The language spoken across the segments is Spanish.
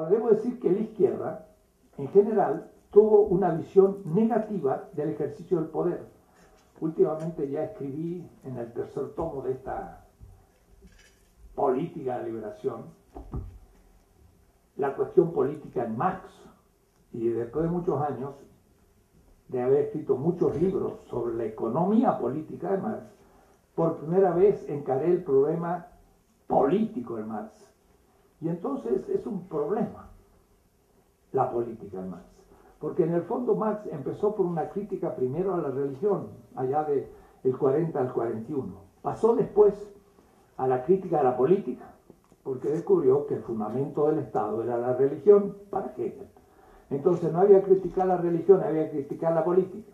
Ahora, debo decir que la izquierda, en general, tuvo una visión negativa del ejercicio del poder. Últimamente ya escribí en el tercer tomo de esta política de liberación la cuestión política en Marx, y después de muchos años de haber escrito muchos libros sobre la economía política de Marx, por primera vez encaré el problema político de Marx. Y entonces es un problema la política de Marx, porque en el fondo Marx empezó por una crítica primero a la religión, allá del 40 al 41. Pasó después a la crítica a la política, porque descubrió que el fundamento del Estado era la religión para Hegel. Entonces no había que criticar la religión, había que criticar la política.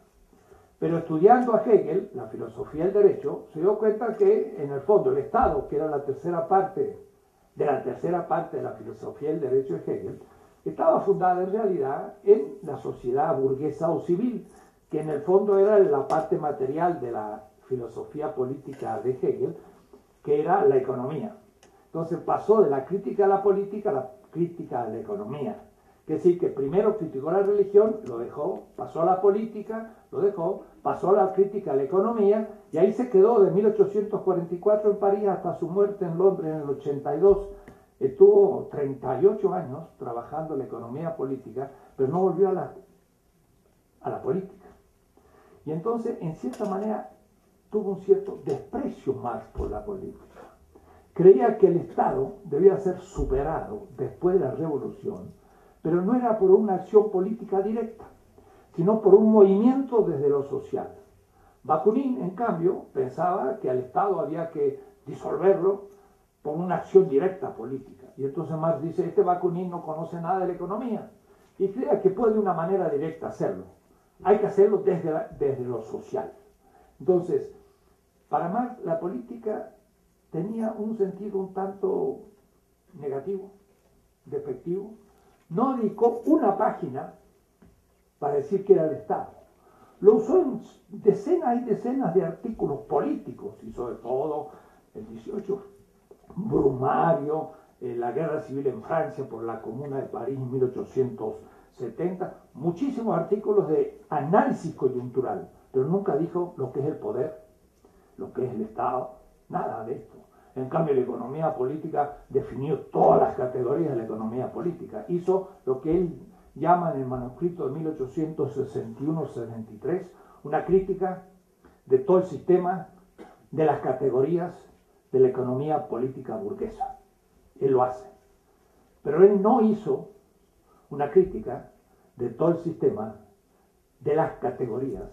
Pero estudiando a Hegel, la filosofía del derecho, se dio cuenta que en el fondo el Estado, que era la tercera parte de la filosofía del derecho de Hegel, estaba fundada en realidad en la sociedad burguesa o civil, que en el fondo era la parte material de la filosofía política de Hegel, que era la economía. Entonces pasó de la crítica a la política a la crítica a la economía. Es decir, que primero criticó la religión, lo dejó, pasó a la política, lo dejó, pasó a la crítica a la economía, y ahí se quedó de 1844 en París hasta su muerte en Londres en el 82. Estuvo 38 años trabajando en la economía política, pero no volvió a la política. Y entonces, en cierta manera, tuvo un cierto desprecio Marx por la política. Creía que el Estado debía ser superado después de la revolución, pero no era por una acción política directa, sino por un movimiento desde lo social. Bakunin, en cambio, pensaba que al Estado había que disolverlo por una acción directa política. Y entonces Marx dice, este Bakunin no conoce nada de la economía, y crea que puede de una manera directa hacerlo. Hay que hacerlo desde lo social. Entonces, para Marx la política tenía un sentido un tanto negativo, despectivo. No dedicó una página para decir que era el Estado. Lo usó en decenas y decenas de artículos políticos, y sobre todo el 18 Brumario, la guerra civil en Francia por la Comuna de París en 1870, muchísimos artículos de análisis coyuntural, pero nunca dijo lo que es el poder, lo que es el Estado, nada de esto. En cambio, la economía política definió todas las categorías de la economía política. Hizo lo que él llama en el manuscrito de 1861-63 una crítica de todo el sistema de las categorías de la economía política burguesa. Él lo hace. Pero él no hizo una crítica de todo el sistema de las categorías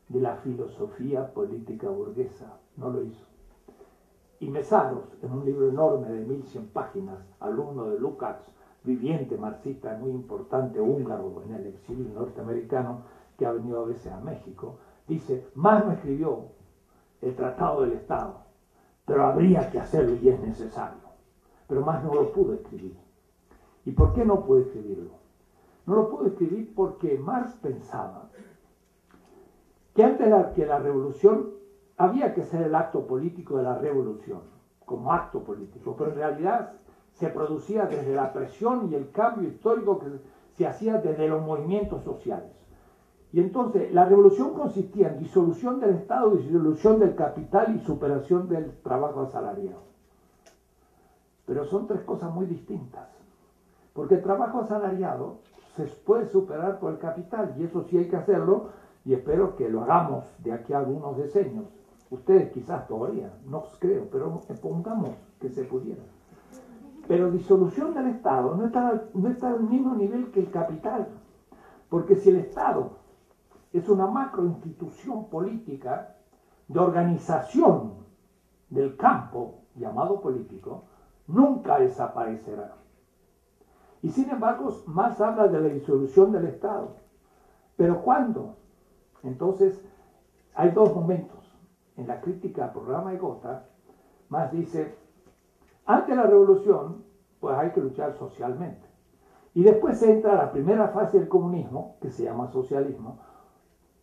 de la filosofía política burguesa. No lo hizo. Y Mészáros, en un libro enorme de 1100 páginas, alumno de Lukács, viviente marxista muy importante, húngaro en el exilio norteamericano, que ha venido a veces a México, dice, Marx no escribió el Tratado del Estado, pero habría que hacerlo y es necesario. Pero Marx no lo pudo escribir. ¿Y por qué no pudo escribirlo? No lo pudo escribir porque Marx pensaba que antes de la revolución había que ser el acto político de la revolución, como acto político, pero en realidad se producía desde la presión y el cambio histórico que se hacía desde los movimientos sociales. Y entonces la revolución consistía en disolución del Estado, disolución del capital y superación del trabajo asalariado. Pero son tres cosas muy distintas, porque el trabajo asalariado se puede superar por el capital, y eso sí hay que hacerlo, y espero que lo hagamos de aquí a algunos decenios. Ustedes quizás todavía, no creo, pero pongamos que se pudiera. Pero disolución del Estado no está al mismo nivel que el capital, porque si el Estado es una macroinstitución política de organización del campo llamado político, nunca desaparecerá. Y sin embargo, Marx habla de la disolución del Estado. ¿Pero cuándo? Entonces, hay dos momentos. En la crítica al programa de Gotha, Marx dice, antes de la revolución, pues hay que luchar socialmente. Y después se entra a la primera fase del comunismo, que se llama socialismo,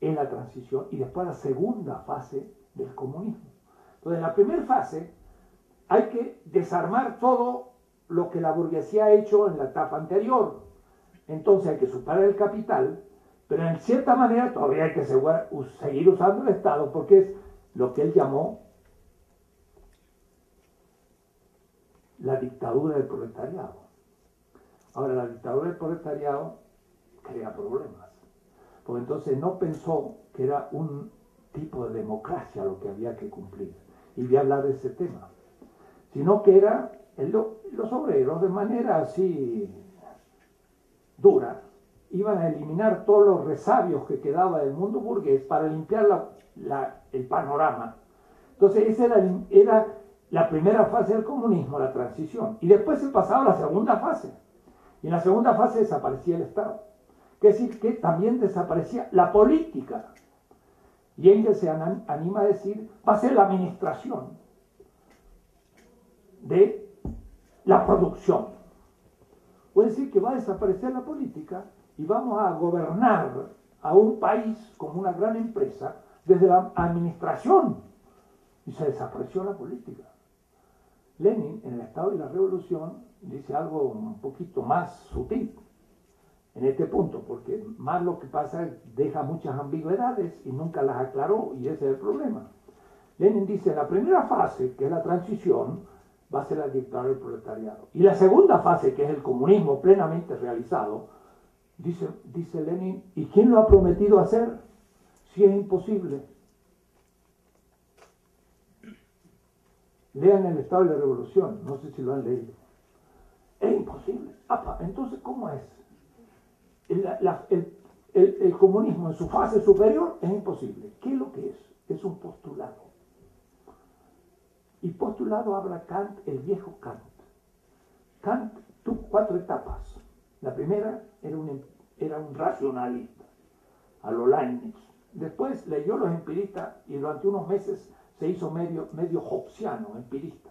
en la transición, y después a la segunda fase del comunismo. Entonces, en la primera fase hay que desarmar todo lo que la burguesía ha hecho en la etapa anterior. Entonces hay que superar el capital, pero en cierta manera todavía hay que seguir usando el Estado, porque es lo que él llamó la dictadura del proletariado. Ahora, la dictadura del proletariado crea problemas, porque entonces no pensó que era un tipo de democracia lo que había que cumplir, y voy a hablar de ese tema, sino que era los obreros, de manera así dura, iban a eliminar todos los resabios que quedaba del mundo burgués para limpiar el panorama. Entonces esa era la primera fase del comunismo, la transición, y después se pasaba a la segunda fase, y en la segunda fase desaparecía el Estado, es decir, que también desaparecía la política, y Engels se anima a decir, va a ser la administración de la producción. Puede decir que va a desaparecer la política y vamos a gobernar a un país como una gran empresa desde la administración, y se desapareció la política. Lenin, en el Estado y la Revolución, dice algo un poquito más sutil en este punto, porque más lo que pasa es que deja muchas ambigüedades y nunca las aclaró, y ese es el problema. Lenin dice, la primera fase, que es la transición, va a ser la dictadura del proletariado. Y la segunda fase, que es el comunismo plenamente realizado, dice Lenin, ¿y quién lo ha prometido hacer? Si es imposible. Lean el Estado de la Revolución, no sé si lo han leído. Es imposible. Entonces, ¿cómo es? El comunismo en su fase superior es imposible. ¿Qué es lo que es? Es un postulado. Y postulado habla Kant, el viejo Kant. Kant tuvo 4 etapas. La primera era un racionalista, a lo Leibniz. Después leyó los empiristas y durante unos meses se hizo medio hobbesiano, empirista.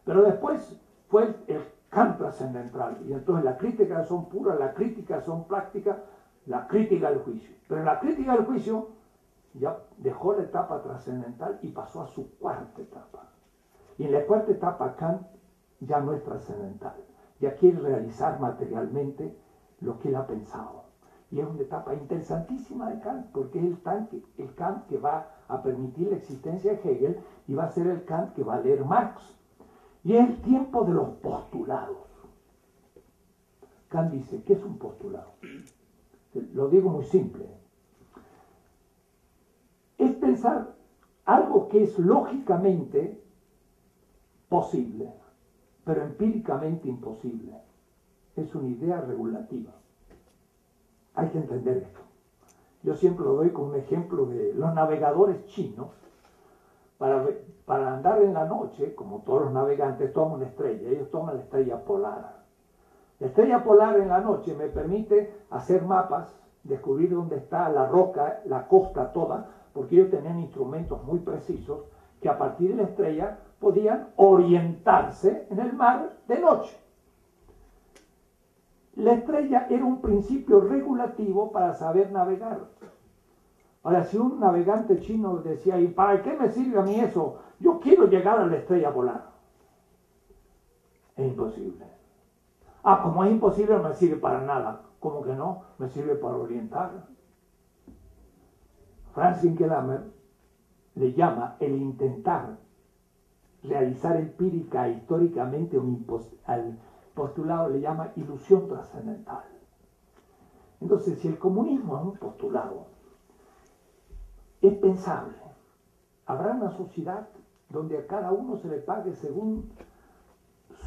Pero después fue el Kant trascendental, y entonces la crítica de razón pura, la crítica de razón práctica, la crítica del juicio. Pero en la crítica del juicio ya dejó la etapa trascendental y pasó a su 4ª etapa. Y en la 4ª etapa Kant ya no es trascendental, ya quiere realizar materialmente lo que él ha pensado. Y es una etapa interesantísima de Kant, porque es el Kant que va a permitir la existencia de Hegel, y va a ser el Kant que va a leer Marx. Y es el tiempo de los postulados. Kant dice, ¿qué es un postulado? Lo digo muy simple. Es pensar algo que es lógicamente posible, pero empíricamente imposible. Es una idea regulativa. Hay que entender esto. Yo siempre lo doy como un ejemplo de los navegadores chinos. Para andar en la noche, como todos los navegantes, toman una estrella. Ellos toman la estrella polar. La estrella polar en la noche me permite hacer mapas, descubrir dónde está la roca, la costa toda, porque ellos tenían instrumentos muy precisos que a partir de la estrella podían orientarse en el mar de noche. La estrella era un principio regulativo para saber navegar. Ahora, si un navegante chino decía, ¿y para qué me sirve a mí eso? Yo quiero llegar a la estrella polar. Es imposible. Como es imposible, no me sirve para nada. ¿Cómo que no? Me sirve para orientar. Franz Winkelhammer le llama el intentar realizar empírica e históricamente al postulado le llama ilusión trascendental. Entonces, si el comunismo es un postulado, es pensable. Habrá una sociedad donde a cada uno se le pague según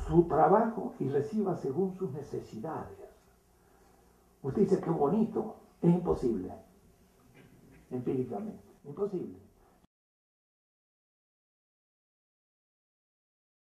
su trabajo y reciba según sus necesidades. Usted dice, qué bonito. Es imposible. Empíricamente. Imposible.